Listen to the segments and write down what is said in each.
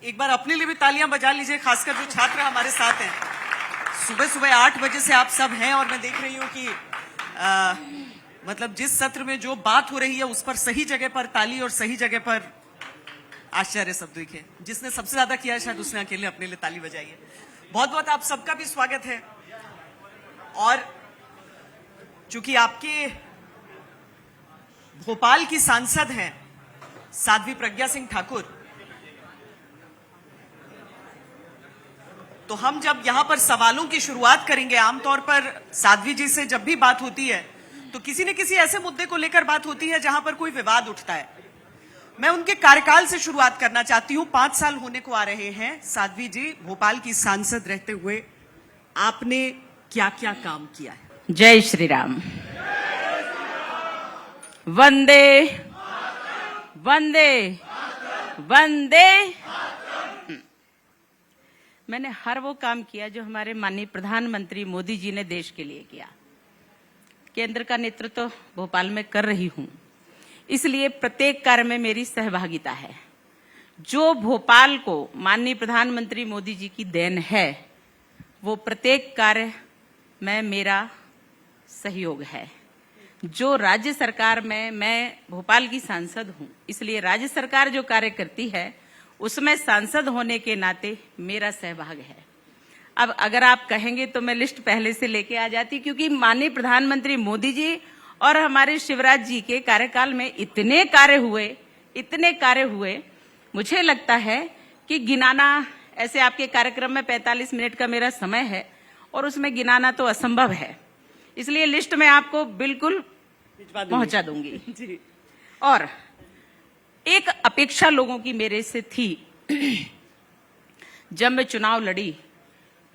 एक बार अपने लिए भी तालियां बजा लीजिए, खासकर जो छात्र हमारे साथ हैं। सुबह सुबह 8 बजे से आप सब हैं और मैं देख रही हूं कि मतलब जिस सत्र में जो बात हो रही है उस पर सही जगह पर ताली और सही जगह पर आश्चर्य शब्द दिखे। जिसने सबसे ज्यादा किया है शायद उसने अकेले अपने लिए ताली बजाई है। बहुत बहुत आप सबका भी स्वागत है। और चूंकि आपके भोपाल की सांसद हैं साध्वी प्रज्ञा सिंह ठाकुर, तो हम जब यहां पर सवालों की शुरुआत करेंगे, आमतौर पर साध्वी जी से जब भी बात होती है तो किसी न किसी ऐसे मुद्दे को लेकर बात होती है जहां पर कोई विवाद उठता है। मैं उनके कार्यकाल से शुरुआत करना चाहती हूं। 5 साल होने को आ रहे हैं साध्वी जी भोपाल की सांसद रहते हुए, आपने क्या क्या काम किया है? जय श्री राम। वंदे वंदे वंदे। मैंने हर वो काम किया जो हमारे माननीय प्रधानमंत्री मोदी जी ने देश के लिए किया। केंद्र का नेतृत्व तो भोपाल में कर रही हूं, इसलिए प्रत्येक कार्य में मेरी सहभागिता है। जो भोपाल को माननीय प्रधानमंत्री मोदी जी की देन है, वो प्रत्येक कार्य में मेरा सहयोग है। जो राज्य सरकार में मैं भोपाल की सांसद हूं, इसलिए राज्य सरकार जो कार्य करती है उसमें सांसद होने के नाते मेरा सहभाग है। अब अगर आप कहेंगे तो मैं लिस्ट पहले से लेके आ जाती, क्योंकि माननीय प्रधानमंत्री मोदी जी और हमारे शिवराज जी के कार्यकाल में इतने कार्य हुए, मुझे लगता है कि गिनाना, ऐसे आपके कार्यक्रम में 45 मिनट का मेरा समय है और उसमें गिनाना तो असंभव है, इसलिए लिस्ट में आपको बिल्कुल पहुंचा दूंगी जी। और एक अपेक्षा लोगों की मेरे से थी, जब मैं चुनाव लड़ी,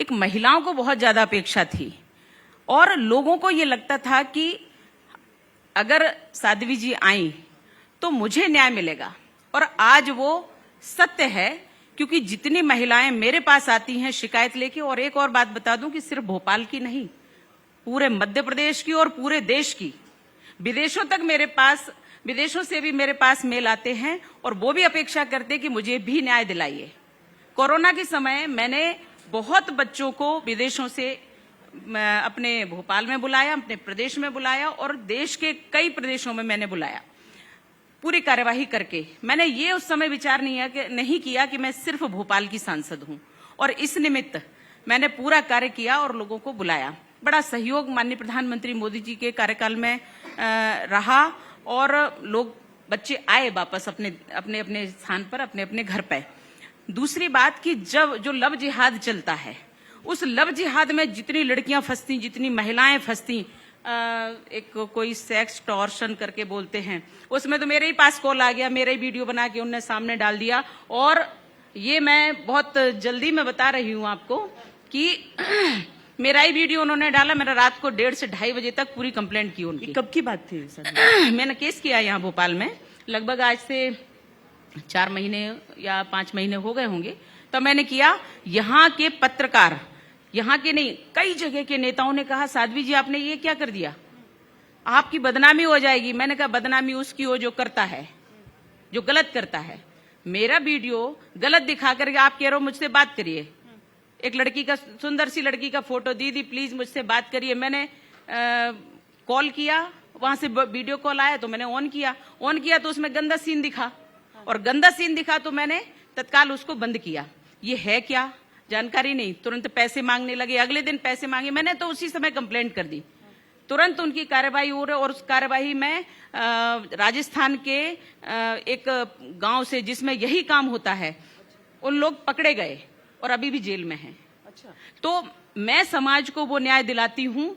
एक महिलाओं को बहुत ज्यादा अपेक्षा थी और लोगों को ये लगता था कि अगर साध्वी जी आई तो मुझे न्याय मिलेगा। और आज वो सत्य है, क्योंकि जितनी महिलाएं मेरे पास आती हैं शिकायत लेके, और एक और बात बता दूं कि सिर्फ भोपाल की नहीं, पूरे मध्य प्रदेश की और पूरे देश की, विदेशों से भी मेरे पास मेल आते हैं और वो भी अपेक्षा करते कि मुझे भी न्याय दिलाइए। कोरोना के समय मैंने बहुत बच्चों को विदेशों से अपने भोपाल में बुलाया, अपने प्रदेश में बुलाया और देश के कई प्रदेशों में मैंने बुलाया, पूरी कार्यवाही करके। मैंने ये उस समय विचार नहीं किया कि मैं सिर्फ भोपाल की सांसद हूं, और इस निमित्त मैंने पूरा कार्य किया और लोगों को बुलाया। बड़ा सहयोग माननीय प्रधानमंत्री मोदी जी के कार्यकाल में रहा और बच्चे आए वापस अपने अपने स्थान पर, अपने अपने घर पे। दूसरी बात कि जब जो लव जिहाद चलता है, उस लव जिहाद में जितनी लड़कियां फंसती, जितनी महिलाएं फंसती, एक कोई सेक्स टॉर्शन करके बोलते हैं, उसमें तो मेरे ही पास कॉल आ गया, मेरा ही वीडियो बना के उनने सामने डाल दिया। और ये मैं बहुत जल्दी में बता रही हूं आपको कि मेरा ही वीडियो उन्होंने डाला। मेरा रात को 1:30 से 2:30 बजे तक पूरी कंप्लेंट की उनकी। कब की बात थी सर? मैंने केस किया यहाँ भोपाल में, लगभग आज से 4 महीने या 5 महीने हो गए होंगे। तो मैंने किया। यहाँ के पत्रकार, यहाँ के नहीं, कई जगह के नेताओं ने कहा साध्वी जी आपने ये क्या कर दिया, आपकी बदनामी हो जाएगी। मैंने कहा बदनामी उसकी हो जो करता है, जो गलत करता है। मेरा वीडियो गलत दिखा करके आप कह रहे हो मुझसे बात करिए। एक लड़की का, सुंदर सी लड़की का फोटो, दीदी प्लीज मुझसे बात करिए। मैंने कॉल किया, वहां से वीडियो कॉल आया तो मैंने ऑन किया तो उसमें गंदा सीन दिखा, और गंदा सीन दिखा तो मैंने तत्काल उसको बंद किया। ये है क्या, जानकारी नहीं। तुरंत पैसे मांगने लगे, अगले दिन पैसे मांगे। मैंने तो उसी समय कंप्लेंट कर दी। तुरंत उनकी कार्यवाही हो रही, और उस कार्यवाही में राजस्थान के एक गांव से जिसमें यही काम होता है, उन लोग पकड़े गए और अभी भी जेल में हैं। अच्छा। तो मैं समाज को वो न्याय दिलाती हूं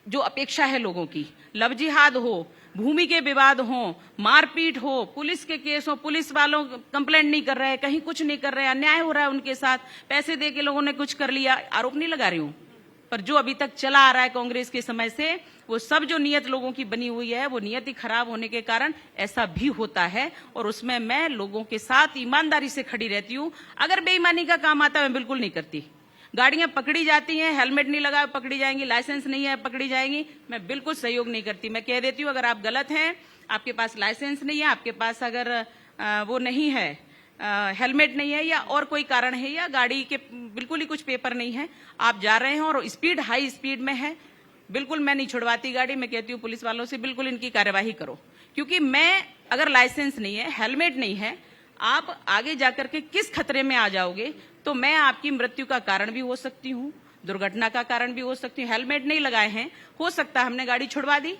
जो अपेक्षा है लोगों की। लव जिहाद हो, भूमि के विवाद हो, मारपीट हो, पुलिस के केस हो, पुलिस वालों कंप्लेंट नहीं कर रहे, कहीं कुछ नहीं कर रहे, अन्याय हो रहा है उनके साथ, पैसे दे के लोगों ने कुछ कर लिया, आरोप नहीं लगा रही हूं, पर जो अभी तक चला आ रहा है कांग्रेस के समय से, वो सब जो नियत लोगों की बनी हुई है, वो नियत ही खराब होने के कारण ऐसा भी होता है। और उसमें मैं लोगों के साथ ईमानदारी से खड़ी रहती हूं। अगर बेईमानी का काम आता है मैं बिल्कुल नहीं करती। गाड़ियां पकड़ी जाती हैं, हेलमेट नहीं लगा पकड़ी जाएंगी, लाइसेंस नहीं है पकड़ी जाएंगी, मैं बिल्कुल सहयोग नहीं करती। मैं कह देती हूं अगर आप गलत हैं, आपके पास लाइसेंस नहीं है, आपके पास अगर वो नहीं है हेलमेट नहीं है या और कोई कारण है या गाड़ी के बिल्कुल ही कुछ पेपर नहीं है, आप जा रहे हैं और स्पीड हाई स्पीड में है, बिल्कुल मैं नहीं छुड़वाती गाड़ी। मैं कहती हूँ पुलिस वालों से बिल्कुल इनकी कार्यवाही करो, क्योंकि मैं अगर लाइसेंस नहीं है, हेलमेट नहीं है, आप आगे जाकर के किस खतरे में आ जाओगे, तो मैं आपकी मृत्यु का कारण भी हो सकती हूँ, दुर्घटना का कारण भी हो सकती हूँ। हेलमेट नहीं लगाए हैं, हो सकता है हमने गाड़ी छुड़वा दी,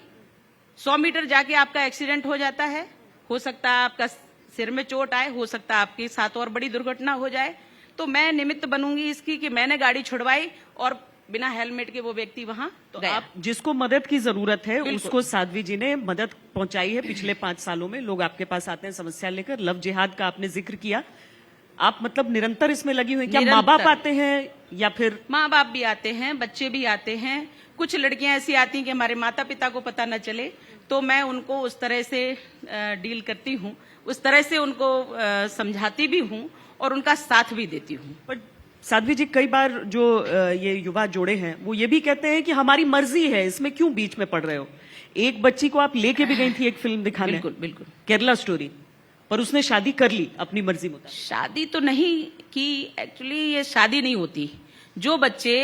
100 मीटर जाके आपका एक्सीडेंट हो जाता है, हो सकता है आपका सिर में चोट आए, हो सकता है आपके साथ और बड़ी दुर्घटना हो जाए। तो मैं निमित्त बनूंगी इसकी कि मैंने गाड़ी छुड़वाई और बिना हेलमेट के वो व्यक्ति वहां तो गया। आप जिसको मदद की जरूरत है उसको साध्वी जी ने मदद पहुंचाई है। पिछले 5 सालों में लोग आपके पास आते हैं समस्या लेकर। लव जिहाद का आपने जिक्र किया, आप मतलब निरंतर इसमें लगी हुई हैं। क्या माँ बाप आते हैं या फिर? माँ बाप भी आते हैं, बच्चे भी आते हैं, कुछ लड़कियां ऐसी आती हैं कि हमारे माता पिता को पता न चले, तो मैं उनको उस तरह से डील करती हूँ, उस तरह से उनको समझाती भी हूँ और उनका साथ भी देती हूँ। पर साध्वी जी, कई बार जो ये युवा जोड़े हैं वो ये भी कहते हैं कि हमारी मर्जी है, इसमें क्यों बीच में पड़ रहे हो। एक बच्ची को आप लेके भी गई थी एक फिल्म दिखाने, बिल्कुल बिल्कुल, केरला स्टोरी, पर उसने शादी कर ली अपनी मर्जी मुताबिक। शादी तो नहीं की, एक्चुअली ये शादी नहीं होती। जो बच्चे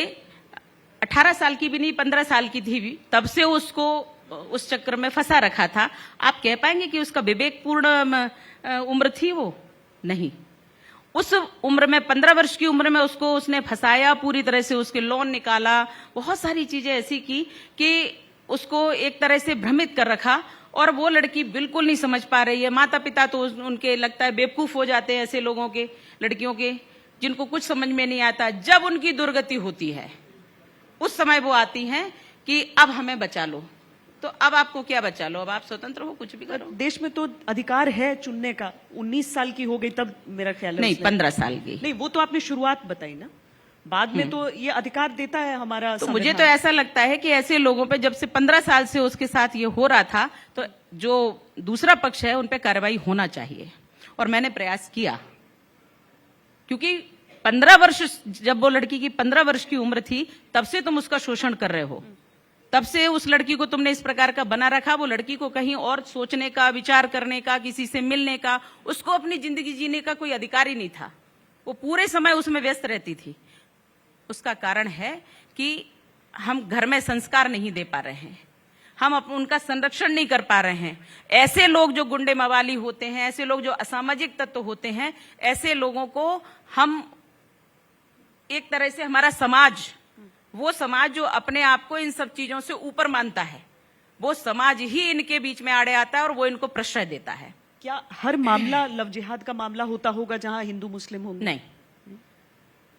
18 साल की भी नहीं, 15 साल की थी, तब से उसको उस चक्कर में फंसा रखा था, आप कह पाएंगे कि उसका विवेकपूर्ण उम्र थी? वो नहीं। उस उम्र में, 15 वर्ष की उम्र में उसको उसने फंसाया, पूरी तरह से उसके लोन निकाला, बहुत सारी चीजें ऐसी की कि उसको एक तरह से भ्रमित कर रखा, और वो लड़की बिल्कुल नहीं समझ पा रही है। माता पिता तो उनके लगता है बेवकूफ हो जाते हैं ऐसे लोगों के, लड़कियों के, जिनको कुछ समझ में नहीं आता। जब उनकी दुर्गति होती है उस समय वो आती हैं कि अब हमें बचा लो। तो अब आपको क्या बचा लो, अब आप स्वतंत्र हो, कुछ भी करो। देश में तो अधिकार है चुनने का। 19 साल की हो गई तब मेरा ख्याल है नहीं, उसने- 15 साल की। नहीं, वो तो आपने शुरुआत बताई ना, बाद में तो ये अधिकार देता है हमारा तो मुझे संविधान। तो ऐसा लगता है कि ऐसे लोगों पे, जब से 15 साल से उसके साथ ये हो रहा था, तो जो दूसरा पक्ष है उन पे कार्रवाई होना चाहिए, और मैंने प्रयास किया। क्योंकि 15 वर्ष, जब वो लड़की की 15 वर्ष की उम्र थी, तब से तुम उसका शोषण कर रहे हो, तब से उस लड़की को तुमने इस प्रकार का बना रखा। वो लड़की को कहीं और सोचने का, विचार करने का, किसी से मिलने का, उसको अपनी जिंदगी जीने का कोई अधिकार ही नहीं था। वो पूरे समय उसमें व्यस्त रहती थी। उसका कारण है कि हम घर में संस्कार नहीं दे पा रहे हैं, हम उनका संरक्षण नहीं कर पा रहे हैं। ऐसे लोग जो गुंडे मवाली होते हैं, ऐसे लोग जो असामाजिक तत्व होते हैं, ऐसे लोगों को हम एक तरह से, हमारा समाज, वो समाज जो अपने आप को इन सब चीजों से ऊपर मानता है, वो समाज ही इनके बीच में आड़े आता है और वो इनको प्रश्रय देता है। क्या हर मामला लव जिहाद का मामला होता होगा जहां हिंदू मुस्लिम होंगे? नहीं,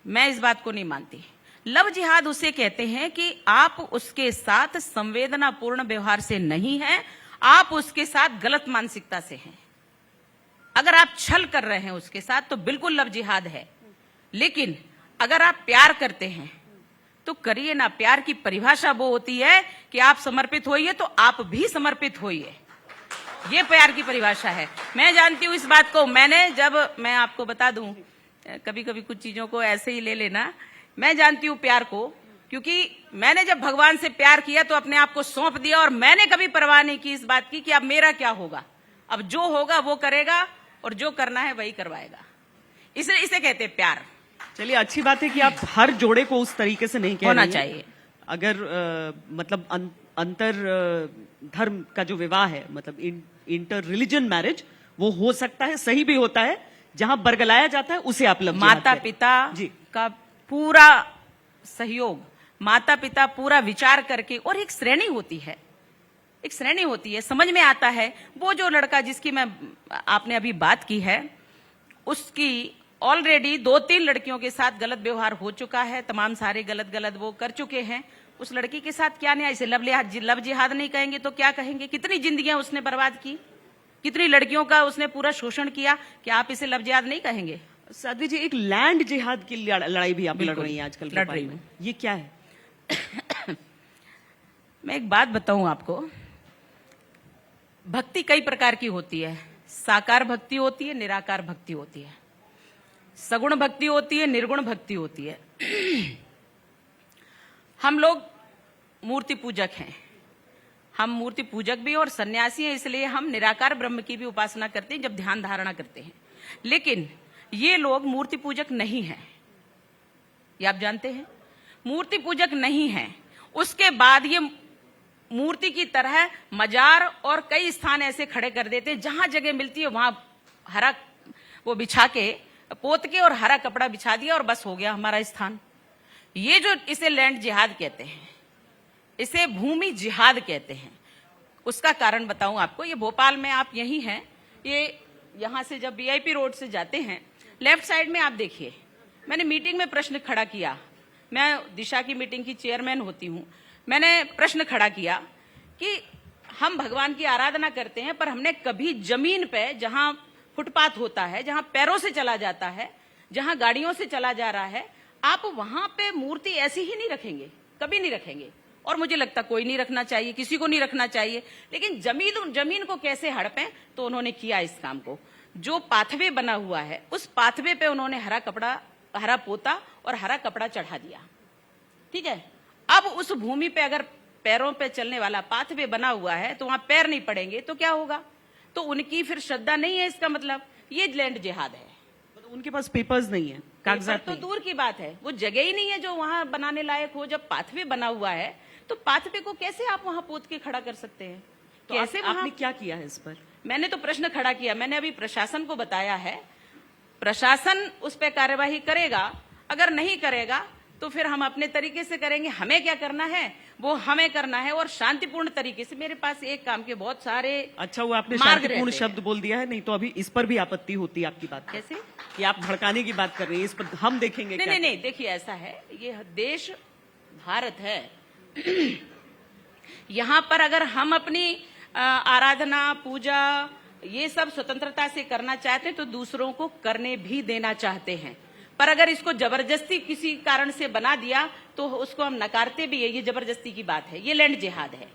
मैं इस बात को नहीं मानती। लव जिहाद उसे कहते हैं कि आप उसके साथ संवेदनापूर्ण व्यवहार से नहीं हैं, आप उसके साथ गलत मानसिकता से हैं। अगर आप छल कर रहे हैं उसके साथ तो बिल्कुल लव जिहाद है। लेकिन अगर आप प्यार करते हैं तो करिए ना। प्यार की परिभाषा वो होती है कि आप समर्पित होइए तो आप भी समर्पित होइए, ये प्यार की परिभाषा है। मैं जानती हूं इस बात को। मैं आपको बता दूं, कभी कभी कुछ चीजों को ऐसे ही ले लेना, मैं जानती हूं प्यार को, क्योंकि मैंने जब भगवान से प्यार किया तो अपने आप को सौंप दिया, और मैंने कभी परवाह नहीं की इस बात की कि अब मेरा क्या होगा। अब जो होगा वो करेगा और जो करना है वही करवाएगा। इसे कहते हैं प्यार। चलिए, अच्छी बात है कि आप हर जोड़े को उस तरीके से नहीं कह होना रही हैं। चाहिए। अगर मतलब अंतर धर्म का जो विवाह है, मतलब इंटर रिलीजन मैरिज, वो हो सकता है, सही भी होता है। जहां बरगलाया जाता है उसे आप लव जिहाद माता कहते हैं। पिता जी, का पूरा सहयोग, माता पिता पूरा विचार करके, और एक श्रेणी होती है, एक श्रेणी होती है, समझ में आता है। वो जो लड़का जिसकी आपने अभी बात की है, उसकी ऑलरेडी 2-3 लड़कियों के साथ गलत व्यवहार हो चुका है, तमाम सारे गलत वो कर चुके हैं। उस लड़की के साथ क्या न्याय? इसे लव जिहाद नहीं कहेंगे तो क्या कहेंगे? कितनी जिंदगियां उसने बर्बाद की, कितनी लड़कियों का उसने पूरा शोषण किया। क्या आप इसे लव जिहाद नहीं कहेंगे? साध्वी जी, एक लैंड जिहाद की लड़ाई भी आप लड़ रही हैं आजकल लड़ रही हूं। ये क्या है? मैं एक बात बताऊं आपको, भक्ति कई प्रकार की होती है। साकार भक्ति होती है, निराकार भक्ति होती है, सगुण भक्ति होती है, निर्गुण भक्ति होती है। हम लोग मूर्ति पूजक हैं, हम मूर्ति पूजक भी और सन्यासी हैं, इसलिए हम निराकार ब्रह्म की भी उपासना करते हैं जब ध्यान धारणा करते हैं। लेकिन ये लोग मूर्ति पूजक नहीं हैं, ये आप जानते हैं, मूर्ति पूजक नहीं हैं। उसके बाद ये मूर्ति की तरह मजार और कई स्थान ऐसे खड़े कर देते हैं, जहां जगह मिलती है वहां हरा वो बिछा के पोत के और हरा कपड़ा बिछा दिया और बस हो गया हमारा स्थान। ये जो इसे लैंड जिहाद कहते हैं, इसे भूमि जिहाद कहते हैं। उसका कारण बताऊं आपको, ये भोपाल में आप यही हैं, ये यहां से जब वीआईपी रोड से जाते हैं लेफ्ट साइड में आप देखिए, मैंने मीटिंग में प्रश्न खड़ा किया, मैं दिशा की मीटिंग की चेयरमैन होती हूं, मैंने प्रश्न खड़ा किया कि हम भगवान की आराधना करते हैं पर हमने कभी जमीन पे जहां फुटपाथ होता है, जहां पैरों से चला जाता है, जहां गाड़ियों से चला जा रहा है, आप वहां पे मूर्ति ऐसी ही नहीं रखेंगे, कभी नहीं रखेंगे। और मुझे लगता कोई नहीं रखना चाहिए, किसी को नहीं रखना चाहिए, लेकिन जमीन को कैसे हड़पें, तो उन्होंने किया इस काम को। जो पाथवे बना हुआ है उस पाथवे पे उन्होंने हरा पोता और हरा कपड़ा चढ़ा दिया, ठीक है। अब उस भूमि पे अगर पैरों पे चलने वाला पाथवे बना हुआ है तो वहां पैर नहीं पड़ेंगे तो क्या होगा, तो उनकी फिर श्रद्धा नहीं है, इसका मतलब ये लैंड जिहाद है। उनके पास पेपर्स नहीं है, कागजात तो दूर की बात है, वो जगह ही नहीं है जो वहां बनाने लायक हो। जब पाथवे बना हुआ है तो पाथवे को कैसे आप वहां पोत के खड़ा कर सकते हैं? तो कैसे आपने क्या किया है इस पर? मैंने तो प्रश्न खड़ा किया, मैंने अभी प्रशासन को बताया है, प्रशासन उस पर कार्यवाही करेगा, अगर नहीं करेगा तो फिर हम अपने तरीके से करेंगे। हमें क्या करना है वो हमें करना है, और शांतिपूर्ण तरीके से। मेरे पास एक काम के बहुत सारे अच्छा, वो आपने शांतिपूर्ण शब्द बोल दिया है, नहीं तो अभी इस पर भी आपत्ति होती है आपकी बात। कैसे कि आप भड़काने की बात कर रहे हैं, इस पर हम देखेंगे। नहीं, देखिए ऐसा है, ये देश भारत है, यहाँ पर अगर हम अपनी आराधना पूजा ये सब स्वतंत्रता से करना चाहते हैं तो दूसरों को करने भी देना चाहते हैं, पर अगर इसको जबरदस्ती किसी कारण से बना दिया तो उसको हम नकारते भी है। ये जबरदस्ती की बात है, ये लैंड जिहाद है।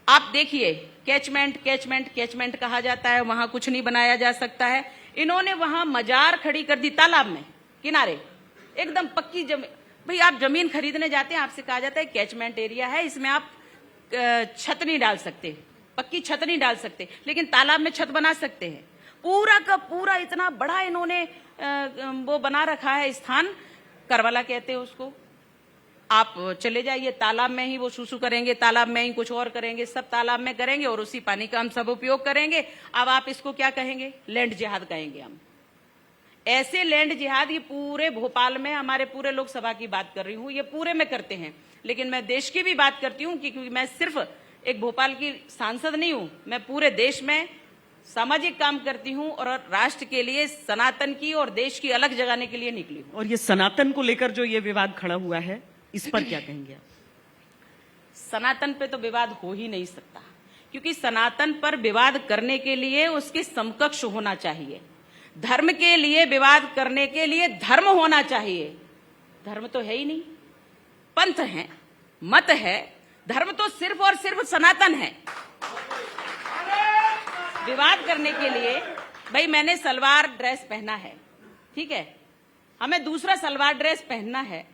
आप देखिए, कैचमेंट कहा जाता है, वहां कुछ नहीं बनाया जा सकता है। इन्होंने वहां मजार खड़ी कर दी तालाब में किनारे, एकदम पक्की जमीन। भाई आप जमीन खरीदने जाते हैं, आपसे कहा जाता है कैचमेंट एरिया है, इसमें आप छत नहीं डाल सकते, पक्की छत नहीं डाल सकते, लेकिन तालाब में छत बना सकते हैं। पूरा का पूरा इतना बड़ा इन्होंने वो बना रखा है स्थान, करबला कहते हैं उसको। आप चले जाइए, तालाब में ही वो सुसु करेंगे, तालाब में ही कुछ और करेंगे, सब तालाब में करेंगे और उसी पानी का हम सब उपयोग करेंगे। अब आप इसको क्या कहेंगे? लैंड जिहाद कहेंगे हम। ऐसे लैंड जिहाद ये पूरे भोपाल में, हमारे पूरे लोकसभा की बात कर रही हूँ, ये पूरे में करते हैं। लेकिन मैं देश की भी बात करती हूँ क्योंकि मैं सिर्फ एक भोपाल की सांसद नहीं हूँ, मैं पूरे देश में सामाजिक काम करती हूँ और राष्ट्र के लिए, सनातन की और देश की अलग जगाने के लिए निकली हूँ। और ये सनातन को लेकर जो ये विवाद खड़ा हुआ है, इस पर क्या कहेंगे आप? सनातन पे तो विवाद हो ही नहीं सकता, क्योंकि सनातन पर विवाद करने के लिए उसके समकक्ष होना चाहिए। धर्म के लिए विवाद करने के लिए धर्म होना चाहिए। धर्म तो है ही नहीं, पंथ है, मत है, धर्म तो सिर्फ और सिर्फ सनातन है। विवाद करने के लिए, भाई मैंने सलवार ड्रेस पहना है, ठीक है, हमें दूसरा सलवार ड्रेस पहनना है,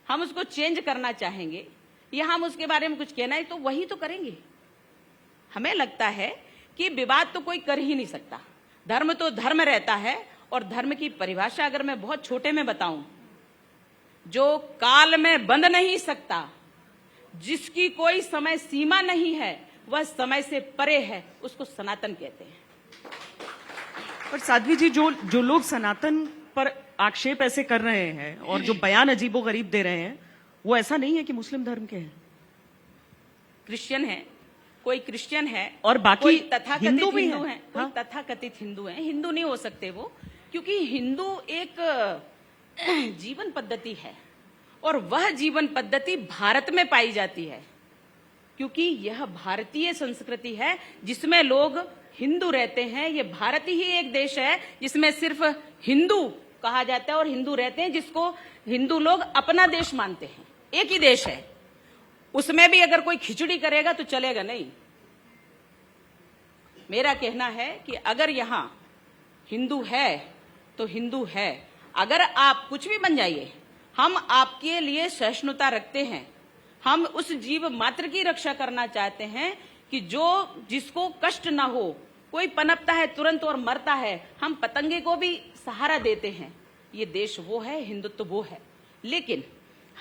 हम उसको चेंज करना चाहेंगे या हम उसके बारे में कुछ कहना है तो वही तो करेंगे। हमें लगता है कि विवाद तो कोई कर ही नहीं सकता, धर्म तो धर्म रहता है। और धर्म की परिभाषा अगर मैं बहुत छोटे में बताऊं, जो काल में बंध नहीं सकता, जिसकी कोई समय सीमा नहीं है, वह समय से परे है, उसको सनातन कहते हैं। पर साध्वी जी, जो लोग सनातन पर आक्षेप ऐसे कर रहे हैं और जो बयान अजीबोगरीब दे रहे हैं, वो ऐसा नहीं है कि मुस्लिम धर्म के हैं, क्रिश्चियन है, कोई क्रिश्चियन है और बाकी कोई तथाकथित हिंदू भी हिंदू हैं। हैं, कोई तथाकथित हिंदू हैं। हिंदू नहीं हो सकते वो, क्योंकि हिंदू एक जीवन पद्धति है और वह जीवन पद्धति भारत में पाई जाती है, क्योंकि यह भारतीय संस्कृति है जिसमें लोग हिंदू रहते हैं। ये भारत ही एक देश है जिसमें सिर्फ हिंदू कहा जाता है और हिंदू रहते हैं, जिसको हिंदू लोग अपना देश मानते हैं। एक ही देश है, उसमें भी अगर कोई खिचड़ी करेगा तो चलेगा नहीं। मेरा कहना है कि अगर यहां हिंदू है तो हिंदू है, अगर आप कुछ भी बन जाइए, हम आपके लिए सहिष्णुता रखते हैं। हम उस जीव मात्र की रक्षा करना चाहते हैं कि जिसको कष्ट ना हो। कोई पनपता है तुरंत और मरता है, हम पतंगे को भी सहारा देते हैं, ये देश वो है, हिंदुत्व वो है। लेकिन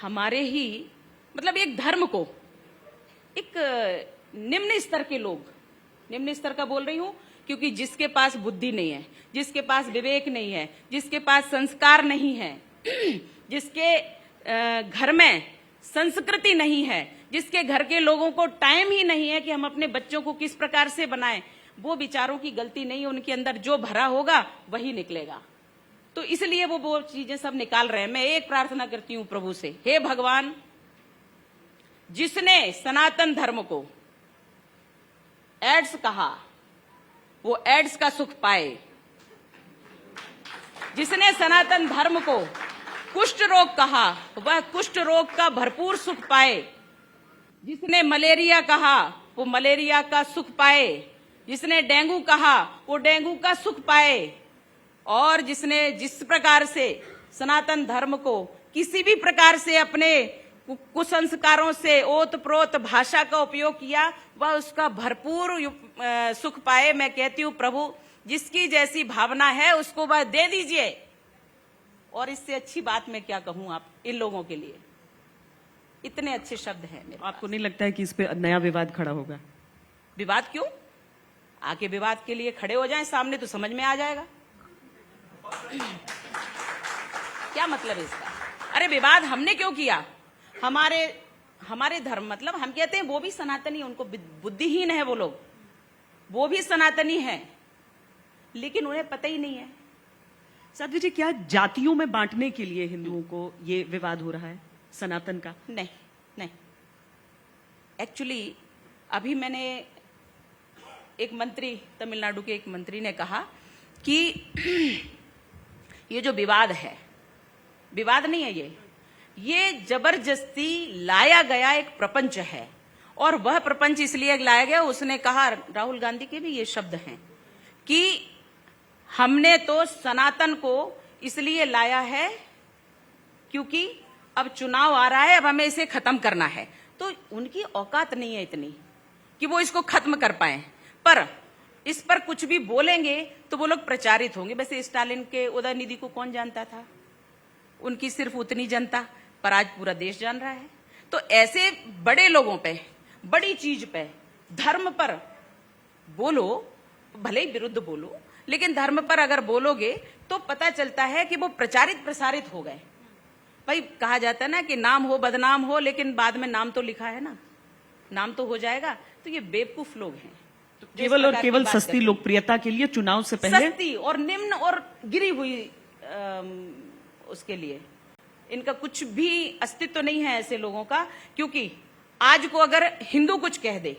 हमारे ही मतलब एक धर्म को एक निम्न स्तर के लोग, निम्न स्तर का बोल रही हूं क्योंकि जिसके पास बुद्धि नहीं है, जिसके पास विवेक नहीं है, जिसके पास संस्कार नहीं है, जिसके घर में संस्कृति नहीं है, जिसके घर के लोगों को टाइम ही नहीं है कि हम अपने बच्चों को किस प्रकार से बनाएं, वो बेचारों की गलती नहीं है, उनके अंदर जो भरा होगा वही निकलेगा। तो इसलिए वो चीजें सब निकाल रहे हैं। मैं एक प्रार्थना करती हूं प्रभु से, हे भगवान, जिसने सनातन धर्म को एड्स कहा वो एड्स का सुख पाए, जिसने सनातन धर्म को कुष्ठ रोग कहा वह कुष्ठ रोग का भरपूर सुख पाए, जिसने मलेरिया कहा वो मलेरिया का सुख पाए, जिसने डेंगू कहा वो डेंगू का सुख पाए, और जिसने जिस प्रकार से सनातन धर्म को किसी भी प्रकार से अपने कुसंस्कारों से ओत प्रोत भाषा का उपयोग किया वह उसका भरपूर सुख पाए। मैं कहती हूं प्रभु, जिसकी जैसी भावना है उसको वह दे दीजिए। और इससे अच्छी बात मैं क्या कहूं आप इन लोगों के लिए, इतने अच्छे शब्द हैं मेरे आपको नहीं लगता है कि इस पे नया विवाद खड़ा होगा? विवाद क्यों, आके विवाद के लिए खड़े हो जाएं सामने तो समझ में आ जाएगा क्या मतलब है इसका। अरे विवाद हमने क्यों किया, हमारे धर्म, मतलब हम कहते हैं वो भी सनातनी, उनको बुद्धिहीन है वो लोग, वो भी सनातनी है लेकिन उन्हें पता ही नहीं है। साध्वी जी, क्या जातियों में बांटने के लिए हिंदुओं को ये विवाद हो रहा है सनातन का? नहीं नहीं, एक्चुअली अभी मैंने एक मंत्री, तमिलनाडु के एक मंत्री ने कहा कि ये जो विवाद है, विवाद नहीं है, ये जबरदस्ती लाया गया एक प्रपंच है। और वह प्रपंच इसलिए लाया गया, उसने कहा, राहुल गांधी के भी ये शब्द हैं कि हमने तो सनातन को इसलिए लाया है क्योंकि अब चुनाव आ रहा है, अब हमें इसे खत्म करना है। तो उनकी औकात नहीं है इतनी कि वो इसको खत्म कर पाए, पर इस पर कुछ भी बोलेंगे तो वो लोग प्रचारित होंगे। वैसे स्टालिन के उदयनिधि को कौन जानता था, उनकी सिर्फ उतनी जनता, पर आज पूरा देश जान रहा है। तो ऐसे बड़े लोगों पे, बड़ी चीज पे, धर्म पर बोलो, भले ही विरुद्ध बोलो, लेकिन धर्म पर अगर बोलोगे तो पता चलता है कि वो प्रचारित प्रसारित हो गए। भाई कहा जाता है ना कि नाम हो बदनाम हो, लेकिन बाद में नाम तो लिखा है ना, नाम तो हो जाएगा। तो ये बेवकूफ लोग हैं, केवल और केवल सस्ती लोकप्रियता के लिए चुनाव से पहले, सस्ती और निम्न और गिरी हुई उसके लिए इनका कुछ भी अस्तित्व नहीं है ऐसे लोगों का। क्योंकि आज को अगर हिंदू कुछ कह दे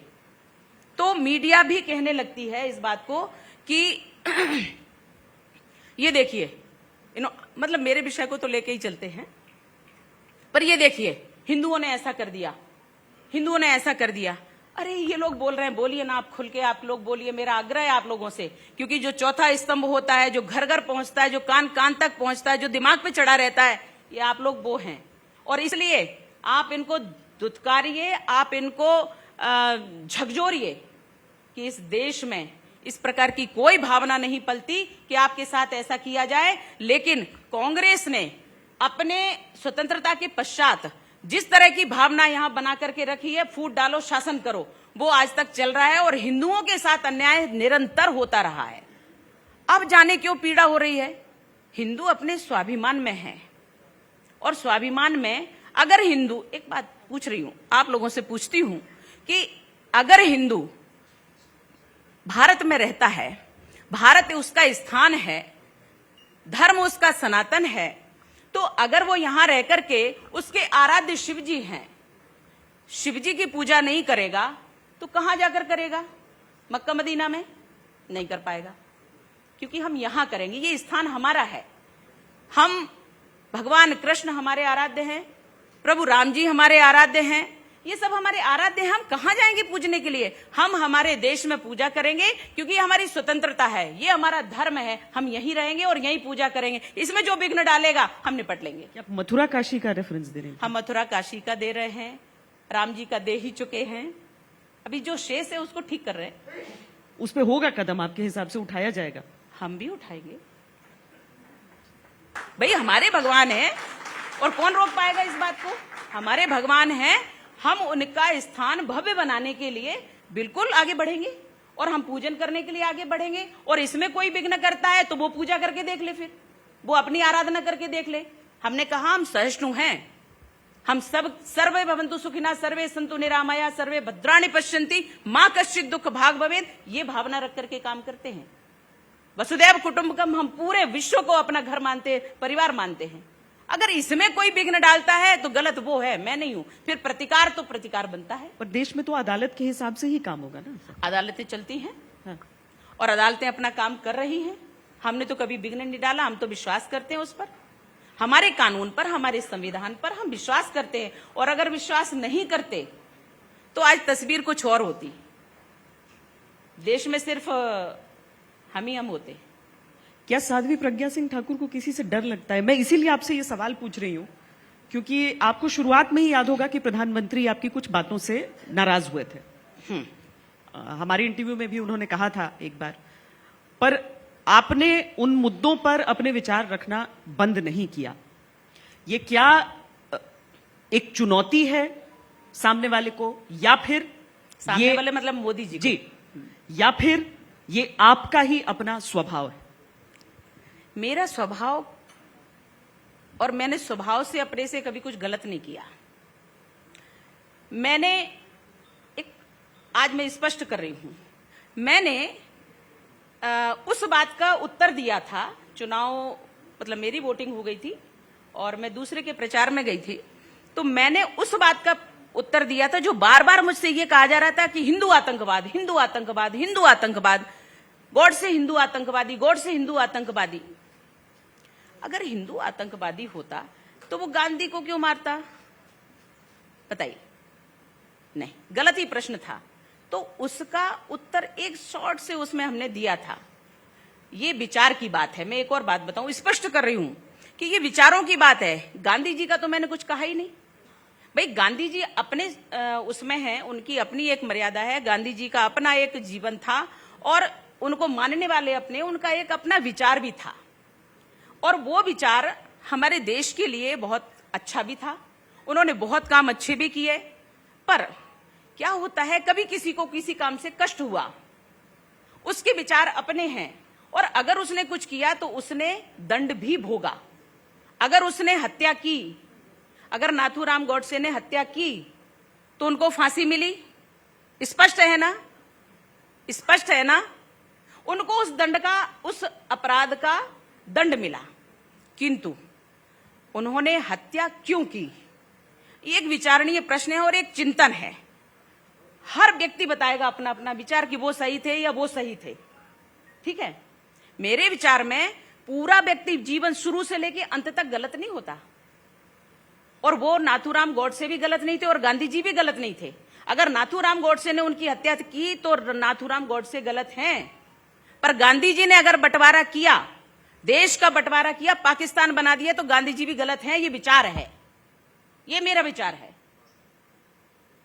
तो मीडिया भी कहने लगती है इस बात को कि ये देखिए, मतलब मेरे विषय को तो लेके ही चलते हैं, पर ये देखिए हिंदुओं ने ऐसा कर दिया, हिंदुओं ने ऐसा कर दिया। अरे ये लोग बोल रहे हैं, बोलिए ना आप खुल के, आप लोग बोलिए, मेरा आग्रह है आप लोगों से। क्योंकि जो चौथा स्तंभ होता है, जो घर घर पहुंचता है, जो कान कान तक पहुंचता है, जो दिमाग पे चढ़ा रहता है, ये आप लोग वो हैं। और इसलिए आप इनको दुत्कारिए, आप इनको झकझोरिए कि इस देश में इस प्रकार की कोई भावना नहीं पलती कि आपके साथ ऐसा किया जाए। लेकिन कांग्रेस ने अपने स्वतंत्रता के पश्चात जिस तरह की भावना यहां बना करके रखी है, फूट डालो शासन करो, वो आज तक चल रहा है और हिंदुओं के साथ अन्याय निरंतर होता रहा है। अब जाने क्यों पीड़ा हो रही है। हिंदू अपने स्वाभिमान में है, और स्वाभिमान में अगर हिंदू, एक बात पूछ रही हूं, आप लोगों से पूछती हूं कि अगर हिंदू भारत में रहता है, भारत उसका स्थान है, धर्म उसका सनातन है, तो अगर वो यहां रह करके उसके आराध्य शिव जी हैं, शिव जी की पूजा नहीं करेगा तो कहां जाकर करेगा? मक्का मदीना में नहीं कर पाएगा, क्योंकि हम यहां करेंगे, ये स्थान हमारा है। हम, भगवान कृष्ण हमारे आराध्य हैं, प्रभु राम जी हमारे आराध्य हैं, ये सब हमारे आराध्य हैं। हम कहां जाएंगे पूजने के लिए? हम हमारे देश में पूजा करेंगे, क्योंकि हमारी स्वतंत्रता है, ये हमारा धर्म है, हम यहीं रहेंगे और यहीं पूजा करेंगे। इसमें जो विघ्न डालेगा हम निपट लेंगे। आप मथुरा काशी का रेफरेंस दे रहे हैं? हम मथुरा काशी का दे रहे हैं, राम जी का दे ही चुके हैं, अभी जो शेष है उसको ठीक कर रहे हैं। उस पे होगा कदम आपके हिसाब से, उठाया जाएगा? हम भी उठाएंगे, भाई हमारे भगवान है और कौन रोक पाएगा इस बात को? हमारे भगवान है, हम उनका स्थान भव्य बनाने के लिए बिल्कुल आगे बढ़ेंगे और हम पूजन करने के लिए आगे बढ़ेंगे। और इसमें कोई विघ्न करता है तो वो पूजा करके देख ले, फिर वो अपनी आराधना करके देख ले। हमने कहा हम सहिष्णु हैं, हम सब सर्वे भवन्तु सुखिनः सर्वे सन्तु निरामया सर्वे भद्राणि पश्यन्ति मां कश्चित् दुख भाग भवेत्, ये भावना रख करके काम करते हैं। वसुदैव कुटुंबकम, हम पूरे विश्व को अपना घर मानते, परिवार मानते हैं। अगर इसमें कोई विघ्न डालता है तो गलत वो है, मैं नहीं हूं। फिर प्रतिकार तो प्रतिकार बनता है। पर देश में तो अदालत के हिसाब से ही काम होगा ना। अदालतें चलती हैं हाँ। और अदालतें अपना काम कर रही हैं। हमने तो कभी विघ्न नहीं डाला, हम तो विश्वास करते हैं उस पर, हमारे कानून पर, हमारे संविधान पर हम विश्वास करते हैं। और अगर विश्वास नहीं करते तो आज तस्वीर कुछ और होती। देश में सिर्फ हम ही हम होते। क्या साध्वी प्रज्ञा सिंह ठाकुर को किसी से डर लगता है? मैं इसीलिए आपसे ये सवाल पूछ रही हूं क्योंकि आपको शुरुआत में ही याद होगा कि प्रधानमंत्री आपकी कुछ बातों से नाराज हुए थे। हमारे इंटरव्यू में भी उन्होंने कहा था एक बार, पर आपने उन मुद्दों पर अपने विचार रखना बंद नहीं किया। ये क्या एक चुनौती है सामने वाले को, या फिर सामने वाले मतलब मोदी जी जी, या फिर ये आपका ही अपना स्वभाव है? मेरा स्वभाव, और मैंने स्वभाव से अपने से कभी कुछ गलत नहीं किया। मैंने आज मैं स्पष्ट कर रही हूं, मैंने उस बात का उत्तर दिया था। चुनाव मतलब मेरी वोटिंग हो गई थी और मैं दूसरे के प्रचार में गई थी, तो मैंने उस बात का उत्तर दिया था जो बार बार मुझसे ये कहा जा रहा था कि हिंदू आतंकवाद, हिंदू आतंकवाद, हिंदू आतंकवाद, गॉड से हिंदू आतंकवादी, गॉड से हिंदू आतंकवादी। अगर हिंदू आतंकवादी होता तो वो गांधी को क्यों मारता? बताइए। नहीं, गलत ही प्रश्न था। तो उसका उत्तर एक शॉर्ट से उसमें हमने दिया था। ये विचार की बात है। मैं एक और बात बताऊं, स्पष्ट कर रही हूं कि ये विचारों की बात है। गांधी जी का तो मैंने कुछ कहा ही नहीं। भाई गांधी जी अपने उसमें हैं, उनकी अपनी एक मर्यादा है। गांधी जी का अपना एक जीवन था और उनको मानने वाले अपने, उनका एक अपना विचार भी था और वो विचार हमारे देश के लिए बहुत अच्छा भी था। उन्होंने बहुत काम अच्छे भी किए। पर क्या होता है, कभी किसी को किसी काम से कष्ट हुआ, उसके विचार अपने हैं और अगर उसने कुछ किया तो उसने दंड भी भोगा। अगर उसने हत्या की, अगर नाथूराम गॉडसे ने हत्या की तो उनको फांसी मिली। स्पष्ट है ना? स्पष्ट है ना? उनको उस दंड का, उस अपराध का दंड मिला। किंतु उन्होंने हत्या क्यों की? एक विचारणीय प्रश्न है और एक चिंतन है। हर व्यक्ति बताएगा अपना अपना विचार कि वो सही थे या वो सही थे। ठीक है, मेरे विचार में पूरा व्यक्ति जीवन शुरू से लेके अंत तक गलत नहीं होता और वो नाथूराम गॉडसे भी गलत नहीं थे और गांधी जी भी गलत नहीं थे। अगर नाथूराम गॉडसे ने उनकी हत्या की तो नाथूराम गॉडसे गलत हैं, पर गांधी जी ने अगर बंटवारा किया, देश का बंटवारा किया, पाकिस्तान बना दिया, तो गांधी जी भी गलत हैं। ये विचार है, ये मेरा विचार है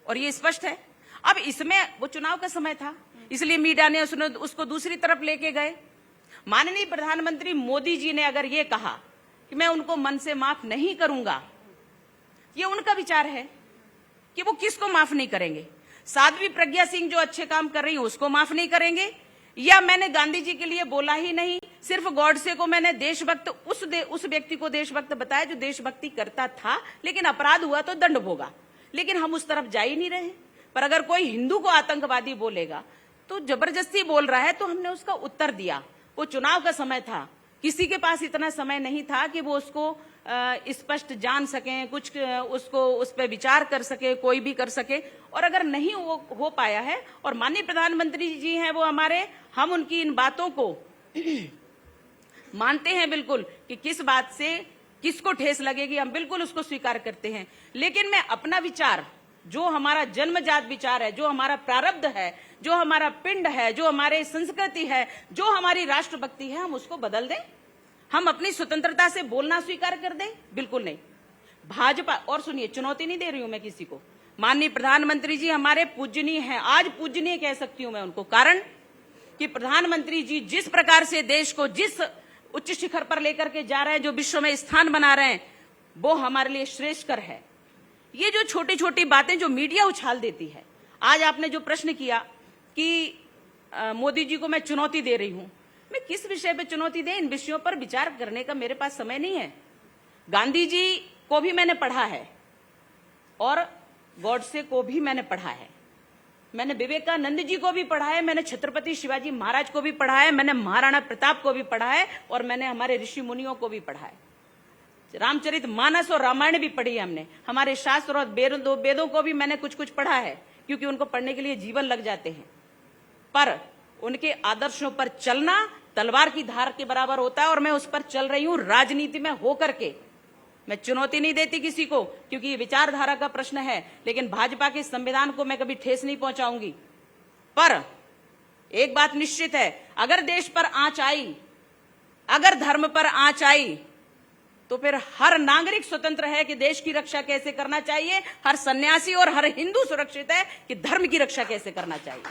और ये स्पष्ट है। अब इसमें वो चुनाव का समय था, इसलिए मीडिया ने उसको दूसरी तरफ लेके गए। माननीय प्रधानमंत्री मोदी जी ने अगर ये कहा कि मैं उनको मन से माफ नहीं करूंगा, ये उनका विचार है कि वो किसको माफ नहीं करेंगे। साध्वी प्रज्ञा सिंह जो अच्छे काम कर रही है उसको माफ नहीं करेंगे, या मैंने गांधी जी के लिए बोला ही नहीं, सिर्फ गॉडसे को मैंने देशभक्त, उस व्यक्ति को देशभक्त बताया जो देशभक्ति करता था, लेकिन अपराध हुआ तो दंड भोगा। लेकिन हम उस तरफ जा ही नहीं रहे। पर अगर कोई हिंदू को आतंकवादी बोलेगा तो जबरदस्ती बोल रहा है, तो हमने उसका उत्तर दिया। वो चुनाव का समय था, किसी के पास इतना समय नहीं था कि वो उसको स्पष्ट जान सके, कुछ उसको उस पर विचार कर सके, कोई भी कर सके। और अगर नहीं हो पाया है, और माननीय प्रधानमंत्री जी हैं वो हमारे, हम उनकी इन बातों को मानते हैं बिल्कुल कि किस बात से किसको ठेस लगेगी, हम बिल्कुल उसको स्वीकार करते हैं। लेकिन मैं अपना विचार, जो हमारा जन्मजात विचार है, जो हमारा प्रारब्ध है, जो हमारा पिंड है, जो हमारी संस्कृति है, जो हमारी राष्ट्रभक्ति है, हम उसको बदल दें? हम अपनी स्वतंत्रता से बोलना स्वीकार कर दें? बिल्कुल नहीं। भाजपा, और सुनिए, चुनौती नहीं दे रही हूं मैं किसी को, माननीय प्रधानमंत्री जी हमारे पूजनीय हैं, आज पूजनीय कह सकती हूं मैं उनको, कारण कि प्रधानमंत्री जी जिस प्रकार से देश को, जिस उच्च शिखर पर लेकर के जा रहे हैं, जो विश्व में स्थान बना रहे हैं, वो हमारे लिए श्रेष्ठकर है। ये जो छोटी छोटी बातें जो मीडिया उछाल देती है, आज आपने जो प्रश्न किया कि मोदी जी को मैं चुनौती दे रही हूं, मैं किस विषय पे चुनौती दे, इन विषयों पर विचार करने का मेरे पास समय नहीं है। गांधी जी को भी मैंने पढ़ा है और गॉडसे को भी मैंने पढ़ा है, मैंने विवेकानंद जी को भी पढ़ा है, मैंने छत्रपति शिवाजी महाराज को भी पढ़ा है, मैंने महाराणा प्रताप को भी पढ़ा है और मैंने हमारे ऋषि मुनियों को भी पढ़ा है। रामचरित मानस और रामायण भी पढ़ी है हमने, हमारे शास्त्र और वेदों को भी मैंने कुछ कुछ पढ़ा है, क्योंकि उनको पढ़ने के लिए जीवन लग जाते हैं। पर उनके आदर्शों पर चलना तलवार की धार के बराबर होता है और मैं उस पर चल रही हूं राजनीति में होकर के। मैं चुनौती नहीं देती किसी को, क्योंकि ये विचारधारा का प्रश्न है, लेकिन भाजपा के संविधान को मैं कभी ठेस नहीं पहुंचाऊंगी। पर एक बात निश्चित है, अगर देश पर आंच आई, अगर धर्म पर आंच आई, तो फिर हर नागरिक स्वतंत्र है कि देश की रक्षा कैसे करना चाहिए, हर सन्यासी और हर हिंदू सुरक्षित है कि धर्म की रक्षा कैसे करना चाहिए।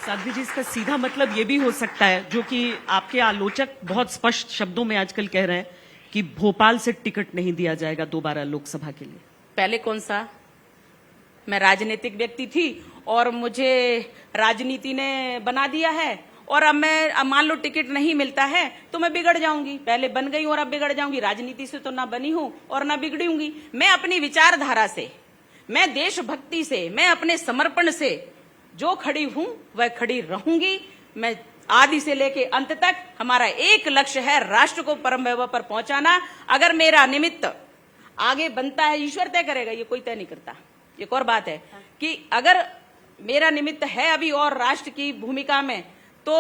साध्वी जी, इसका सीधा मतलब ये भी हो सकता है, जो कि आपके आलोचक बहुत स्पष्ट शब्दों में आजकल कह रहे हैं, कि भोपाल से टिकट नहीं दिया जाएगा दोबारा लोकसभा के लिए। पहले कौन सा, मैं राजनीतिक व्यक्ति थी और मुझे राजनीति ने बना दिया है, और अब मान लो टिकट नहीं मिलता है तो मैं बिगड़ जाऊंगी। पहले बन गई और अब बिगड़ जाऊंगी। राजनीति से तो ना बनी हूं और ना बिगड़ूंगी। मैं अपनी विचारधारा से, मैं देशभक्ति से, मैं अपने समर्पण से जो खड़ी हूं वह खड़ी रहूंगी। मैं आदि से लेके अंत तक, हमारा एक लक्ष्य है राष्ट्र को परम वैभव पर पहुंचाना। अगर मेरा निमित्त आगे बनता है, ईश्वर तय करेगा, ये कोई तय नहीं करता। एक और बात है कि अगर मेरा निमित्त है अभी और राष्ट्र की भूमिका में, तो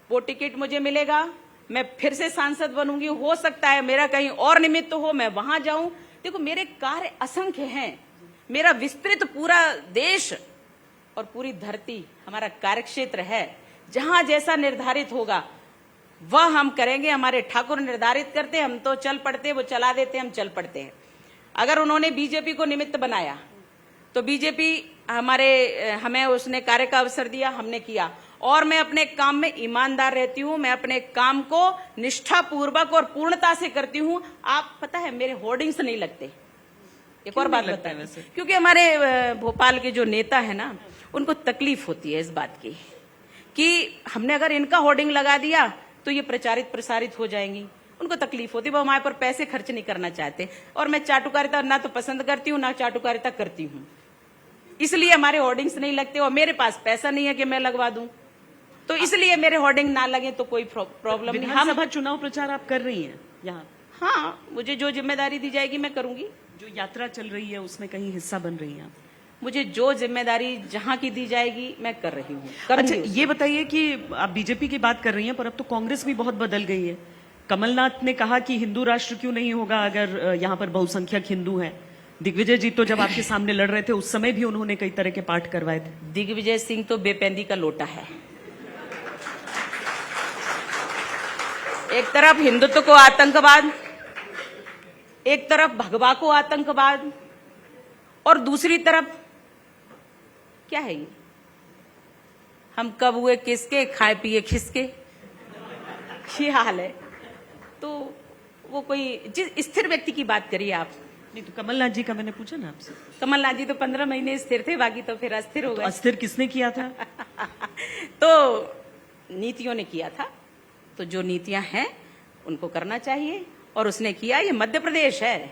वो टिकट मुझे मिलेगा, मैं फिर से सांसद बनूंगी। हो सकता है मेरा कहीं और निमित्त हो, मैं वहां जाऊं। देखो, मेरे कार्य असंख्य हैं, मेरा विस्तृत पूरा देश और पूरी धरती हमारा कार्यक्षेत्र है। जहां जैसा निर्धारित होगा वह हम करेंगे। हमारे ठाकुर निर्धारित करते, हम तो चल पड़ते, वो चला देते, हम चल पड़ते हैं। अगर उन्होंने बीजेपी को निमित्त बनाया तो बीजेपी हमें उसने कार्य का अवसर दिया, हमने किया। और मैं अपने काम में ईमानदार रहती हूं, मैं अपने काम को निष्ठापूर्वक और पूर्णता से करती हूं। आप पता है, मेरे होर्डिंग्स नहीं लगते। एक और बात बताएं, क्योंकि हमारे भोपाल के जो नेता है ना, उनको तकलीफ होती है इस बात की कि हमने अगर इनका होर्डिंग लगा दिया तो ये प्रचारित प्रसारित हो जाएंगी। उनको तकलीफ होती है, वो हमारे पर पैसे खर्च नहीं करना चाहते। और मैं चाटुकारिता ना तो पसंद करती हूँ, ना चाटुकारिता करती हूँ, इसलिए हमारे होर्डिंग्स नहीं लगते। और मेरे पास पैसा नहीं है कि मैं लगवा दूं, तो इसलिए मेरे होर्डिंग ना लगे तो कोई प्रॉब्लम नहीं। विधानसभा चुनाव प्रचार आप कर रही हैं यहाँ? हाँ, मुझे जो जिम्मेदारी दी जाएगी मैं करूंगी। जो यात्रा चल रही है उसमें कहीं हिस्सा बन रही हैं? मुझे जो जिम्मेदारी जहां की दी जाएगी मैं कर रही हूँ। अच्छा, ये बताइए कि आप बीजेपी की बात कर रही हैं, पर अब तो कांग्रेस भी बहुत बदल गई है। कमलनाथ ने कहा कि हिंदू राष्ट्र क्यों नहीं होगा अगर यहाँ पर बहुसंख्यक हिंदू हैं। दिग्विजय जी तो जब आपके सामने लड़ रहे थे उस समय भी उन्होंने कई तरह के पाठ करवाए थे। दिग्विजय सिंह तो बेपैंदी का लोटा है। एक तरफ हिंदुत्व को आतंकवाद, एक तरफ भगवा को आतंकवाद, और दूसरी तरफ क्या है ये, हम कब हुए किसके, खाए पिए खिसके, ये हाल है। तो वो कोई स्थिर व्यक्ति की बात करिए आप। नहीं तो कमलनाथ जी का मैंने पूछा ना आपसे। कमलनाथ जी तो 15 महीने स्थिर थे, बाकी तो फिर अस्थिर हो गए। अस्थिर किसने किया था? तो नीतियों ने किया था। तो जो नीतियां हैं उनको करना चाहिए, और उसने किया। ये मध्य प्रदेश है,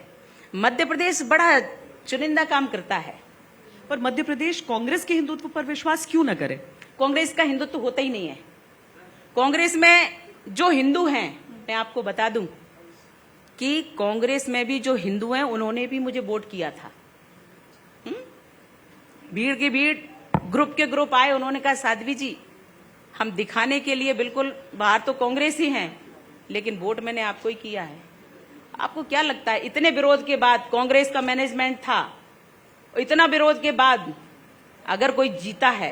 मध्य प्रदेश बड़ा चुनिंदा काम करता है। पर मध्य प्रदेश कांग्रेस के हिंदुत्व पर विश्वास क्यों न करे? कांग्रेस का हिंदुत्व होता ही नहीं है। कांग्रेस में जो हिंदू हैं, मैं आपको बता दूं कि कांग्रेस में भी जो हिंदू हैं उन्होंने भी मुझे वोट किया था। भीड़ की भीड़, ग्रुप के ग्रुप आए, उन्होंने कहा साध्वी जी हम दिखाने के लिए बिल्कुल बाहर तो कांग्रेस ही हैं, लेकिन वोट मैंने आपको ही किया है। आपको क्या लगता है, इतने विरोध के बाद कांग्रेस का मैनेजमेंट था, इतना विरोध के बाद अगर कोई जीता है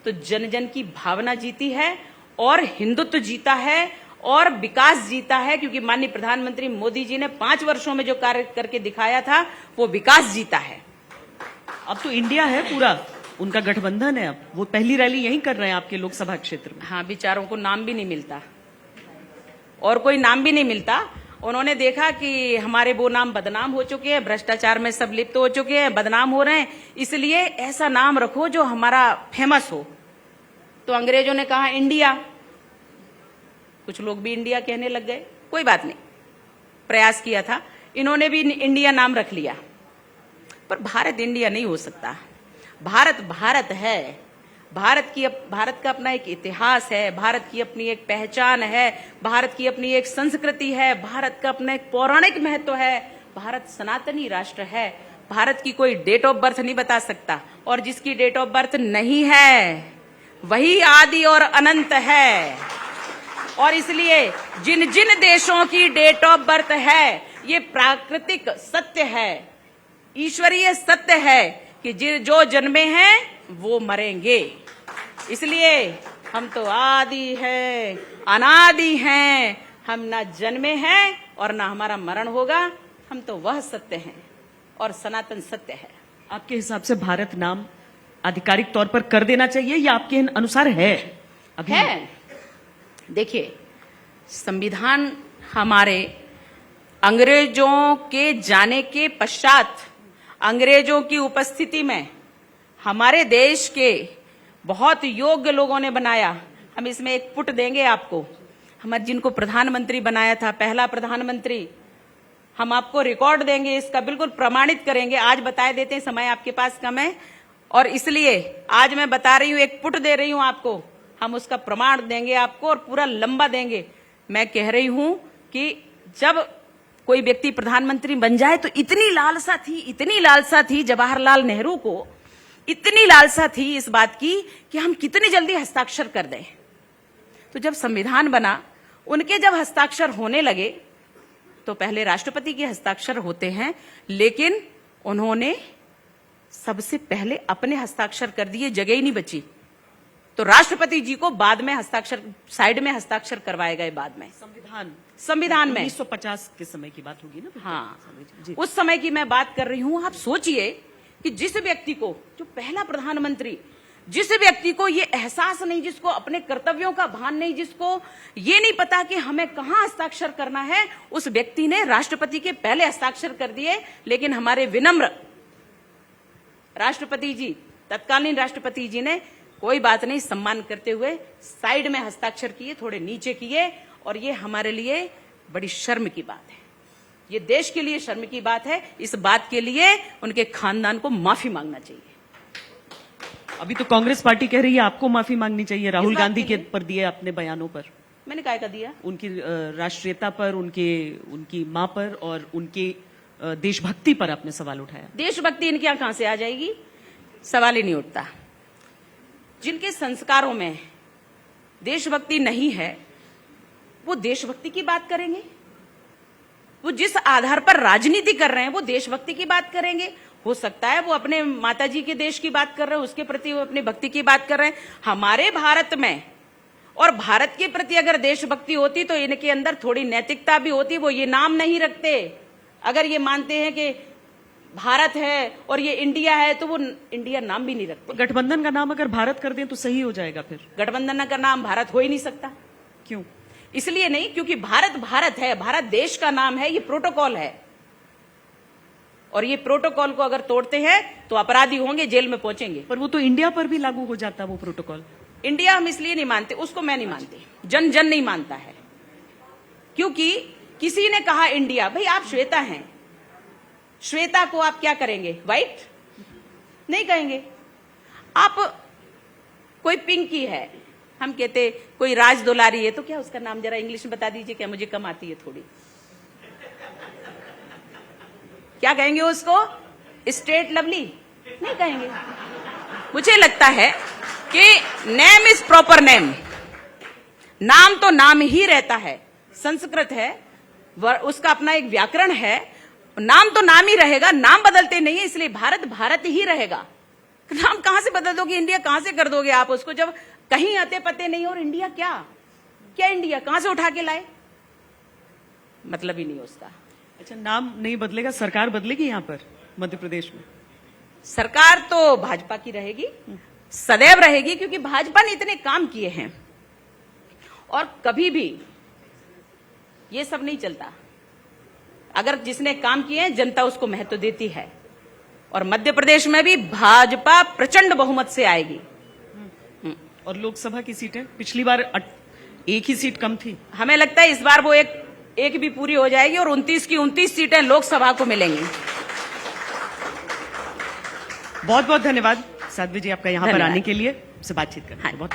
तो जन जन की भावना जीती है, और हिंदुत्व जीता है, और विकास जीता है। क्योंकि माननीय प्रधानमंत्री मोदी जी ने 5 वर्षों में जो कार्य करके दिखाया था वो विकास जीता है। अब तो इंडिया है पूरा, उनका गठबंधन है। अब वो पहली रैली यहीं कर रहे हैं आपके लोकसभा क्षेत्र में। हाँ, बेचारों को नाम भी नहीं मिलता। और कोई नाम भी नहीं मिलता। उन्होंने देखा कि हमारे वो नाम बदनाम हो चुके हैं, भ्रष्टाचार में सब लिप्त हो चुके हैं, बदनाम हो रहे हैं, इसलिए ऐसा नाम रखो जो हमारा फेमस हो। तो अंग्रेजों ने कहा इंडिया, कुछ लोग भी इंडिया कहने लग गए, कोई बात नहीं, प्रयास किया था, इन्होंने भी इंडिया नाम रख लिया। पर भारत इंडिया नहीं हो सकता। भारत भारत है, भारत का अपना एक इतिहास है, भारत की अपनी एक पहचान है, भारत की अपनी एक संस्कृति है, भारत का अपना एक पौराणिक महत्व है, भारत सनातनी राष्ट्र है। भारत की कोई डेट ऑफ बर्थ नहीं बता सकता, और जिसकी डेट ऑफ बर्थ नहीं है वही आदि और अनंत है। और इसलिए जिन जिन देशों की डेट ऑफ बर्थ है, ये प्राकृतिक सत्य है, ईश्वरीय सत्य है कि जो जन्मे हैं वो मरेंगे। इसलिए हम तो आदि हैं, अनादि हैं, हम ना जन्मे हैं और ना हमारा मरण होगा, हम तो वह सत्य हैं और सनातन सत्य है। आपके हिसाब से भारत नाम आधिकारिक तौर पर कर देना चाहिए या आपके अनुसार है अभी? है, देखिए, संविधान हमारे अंग्रेजों के जाने के पश्चात, अंग्रेजों की उपस्थिति में हमारे देश के बहुत योग्य लोगों ने बनाया। हम इसमें एक पुट देंगे आपको, हमारे जिनको प्रधानमंत्री बनाया था, पहला प्रधानमंत्री, हम आपको रिकॉर्ड देंगे, इसका बिल्कुल प्रमाणित करेंगे। आज बता देते हैं, समय आपके पास कम है और इसलिए आज मैं बता रही हूं, एक पुट दे रही हूं आपको, हम उसका प्रमाण देंगे आपको और पूरा लंबा देंगे। मैं कह रही हूं कि जब कोई व्यक्ति प्रधानमंत्री बन जाए तो इतनी लालसा थी जवाहरलाल नेहरू को, इतनी लालसा थी इस बात की कि हम कितनी जल्दी हस्ताक्षर कर दें। तो जब संविधान बना, उनके जब हस्ताक्षर होने लगे तो पहले राष्ट्रपति के हस्ताक्षर होते हैं, लेकिन उन्होंने सबसे पहले अपने हस्ताक्षर कर दिए, जगह ही नहीं बची। तो राष्ट्रपति जी को बाद में हस्ताक्षर, साइड में हस्ताक्षर करवाए गए बाद में संविधान में। 1950 के समय की बात होगी ना? हाँ, उस समय की मैं बात कर रही हूं। आप सोचिए कि जिस व्यक्ति को, जो पहला प्रधानमंत्री, जिस व्यक्ति को ये एहसास नहीं, जिसको अपने कर्तव्यों का भान नहीं, जिसको ये नहीं पता कि हमें कहां हस्ताक्षर करना है, उस व्यक्ति ने राष्ट्रपति के पहले हस्ताक्षर कर दिए। लेकिन हमारे विनम्र राष्ट्रपति जी, तत्कालीन राष्ट्रपति जी ने कोई बात नहीं, सम्मान करते हुए साइड में हस्ताक्षर किए, थोड़े नीचे किए। और ये हमारे लिए बड़ी शर्म की बात है, ये देश के लिए शर्म की बात है। इस बात के लिए उनके खानदान को माफी मांगना चाहिए। अभी तो कांग्रेस पार्टी कह रही है आपको माफी मांगनी चाहिए राहुल गांधी के पर दिए अपने बयानों पर। मैंने काय का दिया? उनकी राष्ट्रीयता पर, उनकी मां पर और उनकी देशभक्ति पर आपने सवाल उठाया। देशभक्ति इनके यहां कहां से आ जाएगी? सवाल ही नहीं उठता। जिनके संस्कारों में देशभक्ति नहीं है, वो देशभक्ति की बात करेंगे? वो जिस आधार पर राजनीति कर रहे हैं वो देशभक्ति की बात करेंगे? हो सकता है वो अपने माताजी के देश की बात कर रहे हैं, उसके प्रति वो अपनी भक्ति की बात कर रहे हैं। हमारे भारत में और भारत के प्रति अगर देशभक्ति होती तो इनके अंदर थोड़ी नैतिकता भी होती, वो ये नाम नहीं रखते। अगर ये मानते हैं कि भारत है और ये इंडिया है तो वो इंडिया नाम भी नहीं रखते। गठबंधन का नाम अगर भारत कर दें तो सही हो जाएगा फिर? गठबंधन का नाम भारत हो ही नहीं सकता। क्यों? इसलिए नहीं, क्योंकि भारत भारत है, भारत देश का नाम है, ये प्रोटोकॉल है। और ये प्रोटोकॉल को अगर तोड़ते हैं तो अपराधी होंगे, जेल में पहुंचेंगे। पर वो तो इंडिया पर भी लागू हो जाता है वो प्रोटोकॉल। इंडिया हम इसलिए नहीं मानते, उसको मैं नहीं मानती, जन जन नहीं मानता है। क्योंकि किसी ने कहा इंडिया, भाई आप श्वेता हैं, श्वेता को आप क्या करेंगे? व्हाइट नहीं कहेंगे। आप कोई पिंकी है, हम कहते कोई राज दुलारी है, तो क्या उसका नाम जरा इंग्लिश में बता दीजिए, क्या मुझे कम आती है थोड़ी। क्या कहेंगे उसको? स्ट्रेट लवली नहीं कहेंगे। मुझे लगता है कि नेम इज प्रॉपर नेम, नाम तो नाम ही रहता है। संस्कृत है, उसका अपना एक व्याकरण है, नाम तो नाम ही रहेगा, नाम बदलते नहीं है। इसलिए भारत भारत ही रहेगा। नाम कहां से बदल दोगे? इंडिया कहां से कर दोगे आप उसको, जब कहीं आते पते नहीं? और इंडिया क्या क्या इंडिया कहां से उठा के लाए? मतलब ही नहीं उसका। अच्छा, नाम नहीं बदलेगा, सरकार बदलेगी यहाँ पर मध्य प्रदेश में? सरकार तो भाजपा की रहेगी, सदैव रहेगी, क्योंकि भाजपा ने इतने काम किए हैं और कभी भी ये सब नहीं चलता। अगर जिसने काम किए हैं जनता उसको महत्व देती है, और मध्य प्रदेश में भी भाजपा प्रचंड बहुमत से आएगी। और लोकसभा की सीटें पिछली बार एक ही सीट कम थी। हमें लगता है इस बार वो एक भी पूरी हो जाएगी और 29 की 29 सीटें लोकसभा को मिलेंगी। बहुत बहुत धन्यवाद साध्वी जी आपका यहाँ पर धन्यवाद। आने के लिए, से बातचीत करने के लिए। बहुत